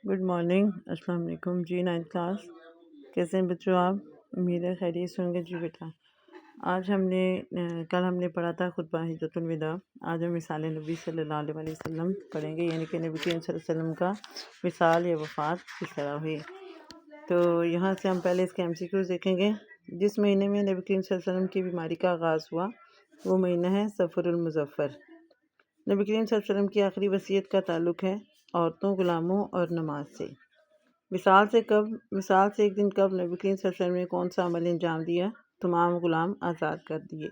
Good morning, السلام علیکم جی۔ 9th class کیسے ہیں بچوں آپ؟ امید ہے خیریت سے ہوں گے جی بیٹا۔ آج کل ہم نے پڑھا تھا خطبہ حجۃ الوداع۔ آج ہم مثال نبی صلی اللہ علیہ وسلم پڑھیں گے، یعنی کہ نبی کریم صلی اللہ علیہ وسلم کا مثال یا وفات کس طرح ہوئی۔ تو یہاں سے ہم پہلے اس کے MCQs دیکھیں گے۔ جس مہینے میں نبی کریم صلی اللہ علیہ وسلم کی بیماری کا آغاز ہوا وہ مہینہ ہے صفر المظفر۔ نبی کریم صلی اللہ علیہ وسلم کی آخری وصیت کا تعلق ہے عورتوں، غلاموں اور نماز سے۔ مثال سے ایک دن قبل نبی کریم صلی اللہ علیہ وسلم نے کون سا عمل انجام دیا؟ تمام غلام آزاد کر دیے۔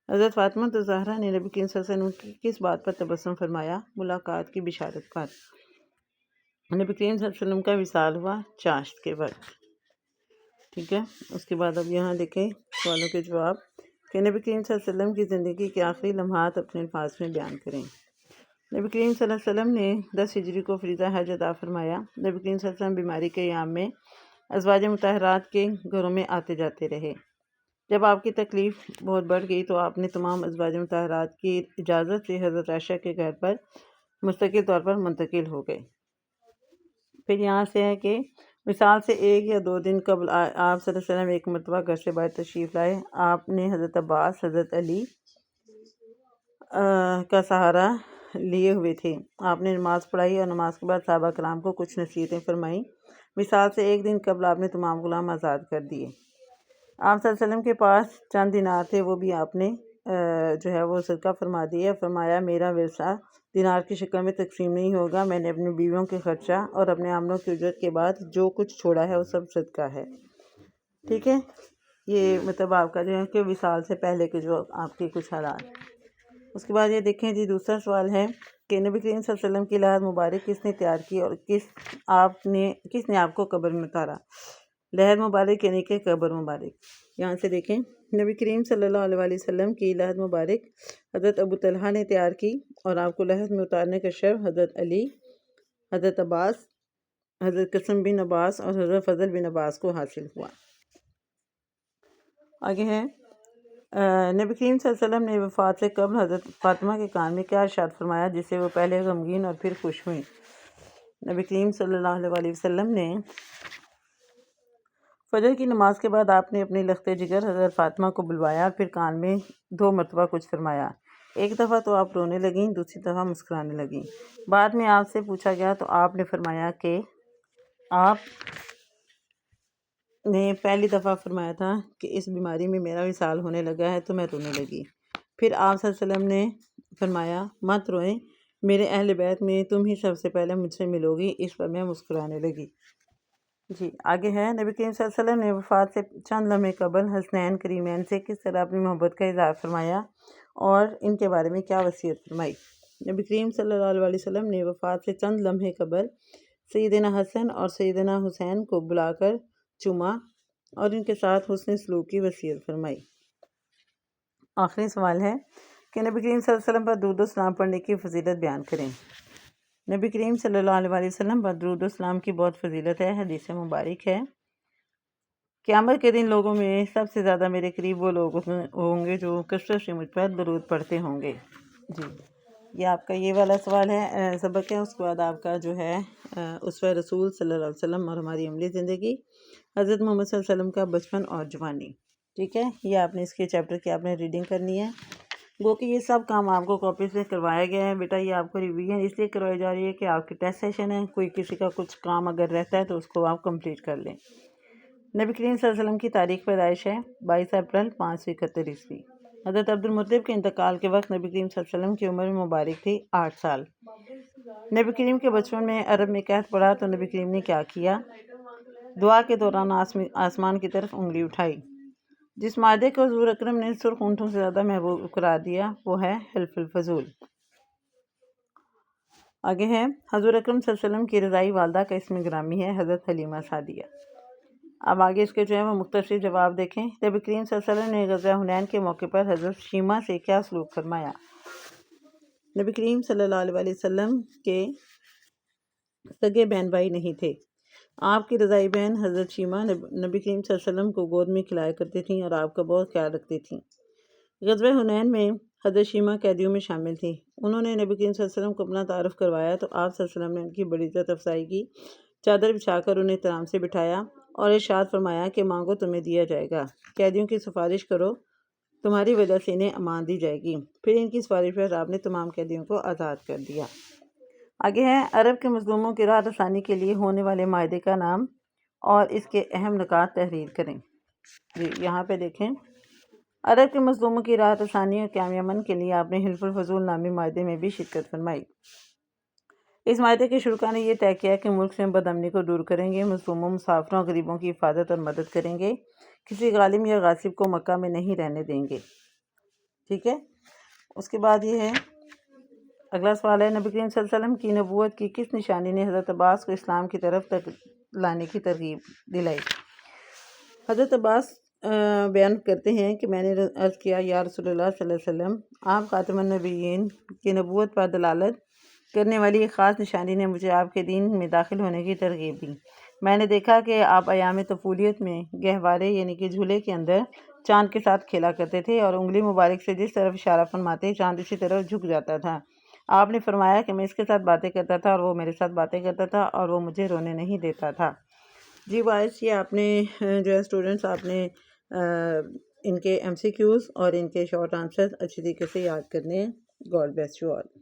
حضرت فاطمہ الزہرا نے نبی کریم صلی اللہ علیہ وسلم کی کس بات پر تبسم فرمایا؟ ملاقات کی بشارت پر۔ نبی کریم صلی اللہ علیہ وسلم کا وصال ہوا چاشت کے وقت، ٹھیک ہے۔ اس کے بعد اب یہاں دیکھیں سوالوں کے جواب کہ نبی کریم صلی اللہ علیہ وسلم کی زندگی کے آخری لمحات اپنے الفاظ میں بیان کریں۔ نبی کریم صلی اللہ علیہ وسلم نے 10 ہجری کو فریضہ حج ادا فرمایا۔ نبی کریم صلی اللہ علیہ وسلم بیماری کے ایام میں ازواج مطہرات کے گھروں میں آتے جاتے رہے۔ جب آپ کی تکلیف بہت بڑھ گئی تو آپ نے تمام ازواج مطہرات کی اجازت سے حضرت عائشہ کے گھر پر مستقل طور پر منتقل ہو گئے۔ پھر یہاں سے ہے کہ مثال سے 1 یا 2 دن قبل آپ صلی اللہ علیہ وسلم ایک مرتبہ گھر سے باہر تشریف لائے۔ آپ نے حضرت عباس، حضرت علی کا سہارا لیے ہوئے تھے۔ آپ نے نماز پڑھائی اور نماز کے بعد صحابہ کرام کو کچھ نصیحتیں فرمائیں۔ مثال سے 1 دن قبل آپ نے تمام غلام آزاد کر دیے۔ آپ صلی اللہ علیہ وسلم کے پاس چند دینار تھے، وہ بھی آپ نے وہ صدقہ فرما دیا۔ فرمایا میرا ورثہ دینار کی شکل میں تقسیم نہیں ہوگا، میں نے اپنی بیویوں کے خرچہ اور اپنے آمنوں کی اجرت کے بعد جو کچھ چھوڑا ہے وہ سب صدقہ ہے، ٹھیک ہے۔ یہ مطلب آپ کا جو ہے کہ وصال سے پہلے کے جو آپ کے کچھ حالات۔ اس کے بعد یہ دیکھیں جی، دوسرا سوال ہے کہ نبی کریم صلی اللہ علیہ وسلم کی لحد مبارک کس نے تیار کی اور کس نے آپ کو قبر میں اتارا؟ لحد مبارک یعنی کہ قبر مبارک۔ یہاں سے دیکھیں نبی کریم صلی اللہ علیہ وسلم کی لحد مبارک حضرت ابو طلحہ نے تیار کی اور آپ کو لحد میں اتارنے کا شرف حضرت علی، حضرت عباس، حضرت قاسم بن عباس اور حضرت فضل بن عباس کو حاصل ہوا۔ آگے ہے نبی کریم صلی اللہ علیہ وسلم نے وفات سے قبل حضرت فاطمہ کے کان میں کیا ارشاد فرمایا جس سے وہ پہلے غمگین اور پھر خوش ہوئیں؟ نبی کریم صلی اللہ علیہ وسلم نے فجر کی نماز کے بعد آپ نے اپنی لخت جگر حضرت فاطمہ کو بلوایا اور پھر کان میں 2 مرتبہ کچھ فرمایا۔ ایک دفعہ تو آپ رونے لگیں، دوسری دفعہ مسکرانے لگیں۔ بعد میں آپ سے پوچھا گیا تو آپ نے فرمایا کہ آپ نے پہلی دفعہ فرمایا تھا کہ اس بیماری میں میرا وصال ہونے لگا ہے تو میں رونے لگی۔ پھر آپ صلی اللہ علیہ وسلم نے فرمایا مت روئیں، میرے اہل بیت میں تم ہی سب سے پہلے مجھ سے ملو گی۔ اس پر میں مسکرانے لگی۔ جی آگے ہے نبی کریم صلی اللہ علیہ وسلم نے وفات سے چند لمحے قبل حسنین کریمین سے کس طرح اپنی محبت کا اظہار فرمایا اور ان کے بارے میں کیا وصیت فرمائی؟ نبی کریم صلی اللہ علیہ وسلم نے وفات سے چند لمحے قبل سیدنا حسن اور سیدنا حسین کو بلا کر چوما اور ان کے ساتھ حسن سلوک کی وصیت فرمائی۔ آخری سوال ہے کہ نبی کریم صلی اللہ علیہ وسلم پر درود و سلام پڑھنے کی فضیلت بیان کریں۔ نبی کریم صلی اللہ علیہ وسلم پر درود و سلام کی بہت فضیلت ہے۔ حدیث مبارک ہے قیامت کے دن لوگوں میں سب سے زیادہ میرے قریب وہ لوگ ہوں گے جو کثرت سے مجھ پر درود پڑھتے ہوں گے۔ جی یہ آپ کا یہ والا سوال ہے، سبق ہے۔ اس کے بعد آپ کا جو ہے اسوہ رسول صلی اللہ علیہ وسلم اور ہماری عملی زندگی، حضرت محمد صلی اللہ علیہ وسلم کا بچپن اور جوانی، ٹھیک ہے۔ یہ آپ نے اس کے چیپٹر کی آپ نے ریڈنگ کرنی ہے۔ گو کہ یہ سب کام آپ کو کاپی سے کروایا گیا ہے بیٹا۔ یہ آپ کو ریویژن اس لیے کروائی جا رہی ہے کہ آپ کی ٹیسٹ سیشن ہے، کوئی کسی کا کچھ کام اگر رہتا ہے تو اس کو آپ کمپلیٹ کر لیں۔ نبی کریم صلی اللہ علیہ وسلم کی تاریخ پیدائش ہے 22 اپریل 571 عیسوی۔ حضرت عبد المطلب کے انتقال کے وقت نبی کریم صلی اللہ علیہ وسلم کی عمر مبارک تھی 8 سال۔ نبی کریم کے بچپن میں عرب میں قحط پڑا تو نبی کریم نے کیا کیا؟ دعا کے دوران آسمان کی طرف انگلی اٹھائی۔ جس معاہدے کو حضور اکرم نے سرخ اونٹوں سے زیادہ محبوب قرار دیا وہ ہے حلف الفضول۔ آگے ہے حضور اکرم صلی اللہ علیہ وسلم کی رضائی والدہ کا اسم گرامی ہے حضرت حلیمہ سعدیہ۔ اب آگے اس کے جو ہے وہ مختصر جواب دیکھیں۔ نبی کریم صلی اللہ علیہ وسلم نے غزوہ حنین کے موقع پر حضرت شیمہ سے کیا سلوک فرمایا؟ نبی کریم صلی اللہ علیہ وسلم کے سگے بہن بھائی نہیں تھے۔ آپ کی رضائی بہن حضرت شیمہ نبی کریم صلی اللہ علیہ وسلم کو گود میں کھلایا کرتی تھیں اور آپ کا بہت خیال رکھتی تھیں۔ غزوہ حنین میں حضرت شیمہ قیدیوں میں شامل تھیں۔ انہوں نے نبی کریم صلی اللہ علیہ وسلم کو اپنا تعارف کروایا تو آپ صلی اللہ علیہ وسلم نے ان کی بڑی عزت افزائی کی، چادر بچھا کر انہیں احترام سے بٹھایا اور ارشاد فرمایا کہ مانگو تمہیں دیا جائے گا، قیدیوں کی سفارش کرو، تمہاری وجہ سے انہیں امان دی جائے گی۔ پھر ان کی سفارش پر آپ نے تمام قیدیوں کو آزاد کر دیا۔ آگے ہے عرب کے مظلوموں کی راحت آسانی کے لیے ہونے والے معاہدے کا نام اور اس کے اہم نکات تحریر کریں۔ جی یہاں پہ دیکھیں، عرب کے مظلوموں کی راحت آسانی اور قیام امن کے لیے آپ نے حلف الفضول نامی معاہدے میں بھی شرکت فرمائی۔ اس معاہدے کے شرکاء نے یہ طے کیا کہ ملک سے بد امنی کو دور کریں گے، مظلوموں، مسافروں، غریبوں کی حفاظت اور مدد کریں گے، کسی غالب یا غاصب کو مکہ میں نہیں رہنے دیں گے۔ ٹھیک ہے، اس کے بعد یہ ہے اگلا سوال ہے، نبی کریم صلی اللہ علیہ وسلم کی نبوت کی کس نشانی نے حضرت عباس کو اسلام کی طرف لانے کی ترغیب دلائی؟ حضرت عباس بیان کرتے ہیں کہ میں نے عرض کیا، یا رسول اللہ صلی اللہ علیہ وسلم، آپ خاتم النبیین کی نبوت پر دلالت کرنے والی ایک خاص نشانی نے مجھے آپ کے دین میں داخل ہونے کی ترغیب دی۔ میں نے دیکھا کہ آپ ایام طفولیت میں گہوارے یعنی کہ جھولے کے اندر چاند کے ساتھ کھیلا کرتے تھے اور انگلی مبارک سے جس طرف اشارہ فرماتے چاند اسی طرف جھک جاتا تھا۔ آپ نے فرمایا کہ میں اس کے ساتھ باتیں کرتا تھا اور وہ میرے ساتھ باتیں کرتا تھا اور وہ مجھے رونے نہیں دیتا تھا۔ جی وائس یہ آپ نے جو ہے اسٹوڈنٹس آپ نے ان کے ایم سی کیوز اور ان کے شارٹ آنسر اچھی طریقے سے یاد کرنے ہیں۔ God bless you all.